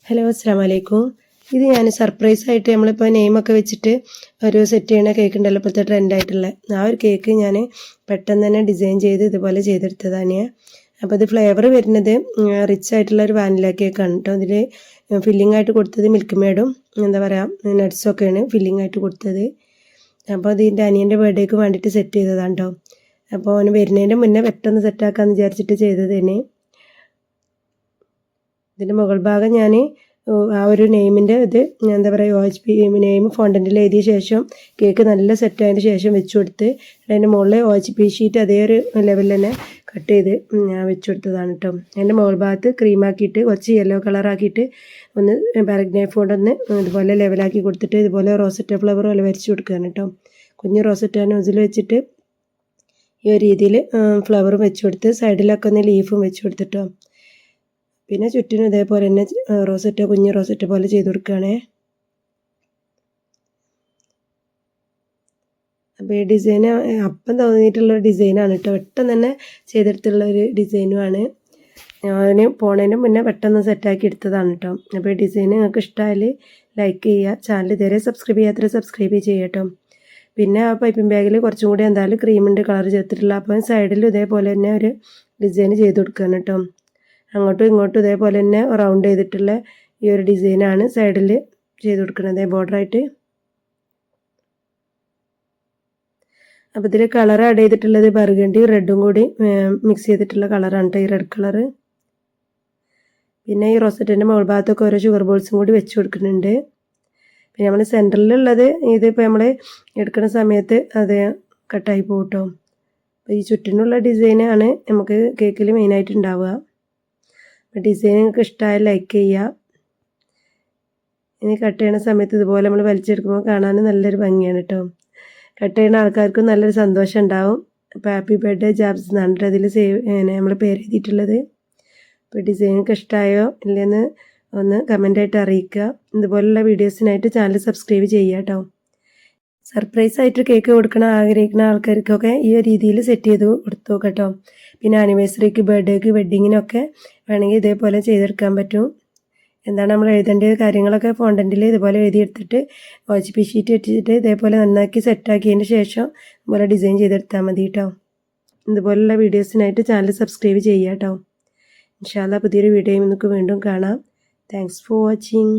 Hello അസ്സലാമു അലൈക്കും. ഇത് ഞാൻ സർപ്രൈസായിട്ട് നമ്മളിപ്പോൾ നെയിമൊക്കെ വെച്ചിട്ട് ഒരു സെറ്റ് ചെയ്യണ കേക്ക് ഉണ്ടല്ലോ, ഇപ്പോഴത്തെ ട്രെൻഡായിട്ടുള്ള ആ ഒരു കേക്ക് ഞാൻ പെട്ടെന്ന് തന്നെ ഡിസൈൻ ചെയ്ത് ഇതുപോലെ ചെയ്തെടുത്തതാണ്. അപ്പോൾ ഇത് ഫ്ലേവർ വരുന്നത് റിച്ച് ആയിട്ടുള്ള ഒരു വാനില കേക്കാണ് കേട്ടോ. അതിൽ ഫില്ലിംഗ് ആയിട്ട് കൊടുത്തത് മിൽക്ക് മേഡും എന്താ പറയുക നട്ട്സൊക്കെയാണ് ഫില്ലിംഗ് ആയിട്ട് കൊടുത്തത്. അപ്പോൾ അതിൻ്റെ അനിയൻ്റെ ബർത്ത്ഡേക്ക് വേണ്ടിയിട്ട് സെറ്റ് ചെയ്തതാണ് കേട്ടോ. അപ്പോൾ അവന് വരുന്നതിൻ്റെ മുന്നേ പെട്ടെന്ന് സെറ്റാക്കാമെന്ന് വിചാരിച്ചിട്ട് ചെയ്തത് തന്നെ. ഇതിൻ്റെ മുകൾ ഭാഗം ഞാൻ ആ ഒരു നെയിമിൻ്റെ ഇത് എന്താ പറയുക OHP നെയിം ഫോണ്ടൻറ്റിൽ എഴുതിയ ശേഷം കേക്ക് നല്ല സെറ്റായതിന് ശേഷം വെച്ച് കൊടുത്ത് അതിൻ്റെ മുകളിൽ OHP ഷീറ്റ് അതേ ഒരു ലെവലിൽ തന്നെ കട്ട് ചെയ്ത് ഞാൻ വെച്ച് കൊടുത്തതാണ് കേട്ടോ. അതിൻ്റെ മുകൾ ഭാഗത്ത് ക്രീമാക്കിയിട്ട് കുറച്ച് യെല്ലോ കളറാക്കിയിട്ട് ഒന്ന് ബാരക് നൈഫ് കൊണ്ടൊന്ന് ഇതുപോലെ ലെവലാക്കി കൊടുത്തിട്ട് ഇതുപോലെ റോസറ്റ ഫ്ലവർ പോലെ വരച്ച് കൊടുക്കുകയാണ് കേട്ടോ. കുഞ്ഞ് റോസറ്റ നോസിൽ വെച്ചിട്ട് ഈ ഒരു രീതിയിൽ ഫ്ലവറും വെച്ച് കൊടുത്ത് സൈഡിലൊക്കെ ഒന്ന് ലീഫും വെച്ച് കൊടുത്തിട്ടോ. പിന്നെ ചുറ്റിനും ഇതേപോലെ തന്നെ കുഞ്ഞ് റോസറ്റ പോലെ ചെയ്ത് കൊടുക്കുകയാണേ. അപ്പോൾ ഈ ഡിസൈൻ അപ്പം തോന്നിയിട്ടുള്ളൊരു ഡിസൈനാണ് കേട്ടോ. പെട്ടെന്ന് തന്നെ ചെയ്തെടുത്തുള്ള ഒരു ഡിസൈനുമാണ്. ഞാൻ പോണതിന് മുന്നേ പെട്ടെന്ന് സെറ്റാക്കി എടുത്തതാണ് കേട്ടോ. അപ്പോൾ ഈ ഡിസൈൻ നിങ്ങൾക്ക് ഇഷ്ടമായാൽ ലൈക്ക് ചെയ്യുക, ചാനൽ ഇതുവരെ സബ്സ്ക്രൈബ് ചെയ്യാത്ത സബ്സ്ക്രൈബ് ചെയ്യുക കേട്ടോ. പിന്നെ ആ പൈപ്പിംഗ് ബാഗിൽ കുറച്ചും കൂടി എന്തായാലും ക്രീമിൻ്റെ കളർ ചേർത്തിട്ടുള്ള അപ്പം സൈഡിൽ ഇതേപോലെ തന്നെ ഒരു ഡിസൈൻ ചെയ്ത് കൊടുക്കുകയാണ് കേട്ടോ. അങ്ങോട്ടും ഇങ്ങോട്ടും ഇതേപോലെ തന്നെ റൗണ്ട് ചെയ്തിട്ടുള്ള ഈ ഒരു ഡിസൈനാണ് സൈഡിൽ ചെയ്ത് കൊടുക്കുന്നത് ബോർഡറായിട്ട്. അപ്പോൾ ഇതിൽ കളർ ആഡ് ചെയ്തിട്ടുള്ളത് ബർഗണ്ടി റെഡും കൂടി മിക്സ് ചെയ്തിട്ടുള്ള കളറാണ് കേട്ടോ, ഈ റെഡ് കളറ്. പിന്നെ ഈ റോസറ്റിൻ്റെ മുകൾ ഭാഗത്തൊക്കെ ഓരോ ഷുഗർ ബോൾസും കൂടി വെച്ച് കൊടുക്കുന്നുണ്ട്. പിന്നെ നമ്മൾ സെൻറ്ററിലുള്ളത് ഇതിപ്പോൾ നമ്മൾ എടുക്കുന്ന സമയത്ത് അത് കട്ടായി പോകും കേട്ടോ. അപ്പോൾ ഈ ചുറ്റിനുള്ള ഡിസൈനാണ് നമുക്ക് കേക്കിൽ മെയിനായിട്ട് ഉണ്ടാവുക. ഡിസൈൻ നിങ്ങൾക്ക് ഇഷ്ടമായ ലൈക്ക് ചെയ്യുക. ഇനി കട്ട് ചെയ്യുന്ന സമയത്ത് ഇതുപോലെ നമ്മൾ വലിച്ചെടുക്കുമ്പോൾ കാണാൻ നല്ലൊരു ഭംഗിയാണ് കേട്ടോ. കട്ട് ചെയ്യുന്ന ആൾക്കാർക്കും നല്ലൊരു സന്തോഷം ഉണ്ടാവും. അപ്പോൾ ഹാപ്പി ബർത്ത്ഡേ ജാബ്സ് എന്നാണ് അതിൽ നമ്മൾ പേര് എഴുതിയിട്ടുള്ളത്. അപ്പോൾ ഡിസൈൻ നിങ്ങൾക്ക് ഇഷ്ടമായോ ഇല്ലെന്ന് ഒന്ന് കമൻ്റായിട്ട് അറിയിക്കുക. ഇതുപോലുള്ള വീഡിയോസിനായിട്ട് ചാനൽ സബ്സ്ക്രൈബ് ചെയ്യുക കേട്ടോ. സർപ്രൈസായിട്ട് കേക്ക് കൊടുക്കണം ആഗ്രഹിക്കുന്ന ആൾക്കാർക്കൊക്കെ ഈ ഒരു രീതിയിൽ സെറ്റ് ചെയ്ത് കൊടുത്തു കേട്ടോ. പിന്നെ ആനിവേഴ്സറിക്ക് ബർത്ത്ഡേക്ക് വെഡ്ഡിങ്ങിനൊക്കെ വേണമെങ്കിൽ ഇതേപോലെ ചെയ്തെടുക്കാൻ പറ്റും. എന്താണ് നമ്മൾ എഴുതേണ്ട കാര്യങ്ങളൊക്കെ ഫോണ്ടൻറ്റിൽ ഇതുപോലെ എഴുതിയെടുത്തിട്ട് OHP ഷീറ്റ് വെച്ചിട്ട് ഇതേപോലെ നന്നാക്കി സെറ്റാക്കിയതിന് ശേഷം ഇതുപോലെ ഡിസൈൻ ചെയ്തെടുത്താൽ മതി കേട്ടോ. ഇതുപോലുള്ള വീഡിയോസിനായിട്ട് ചാനൽ സബ്സ്ക്രൈബ് ചെയ്യുക കേട്ടോ. ഇൻഷാ അല്ലാഹ് പുതിയൊരു വീഡിയോയിൽ നമുക്ക് വീണ്ടും കാണാം. Thanks for watching.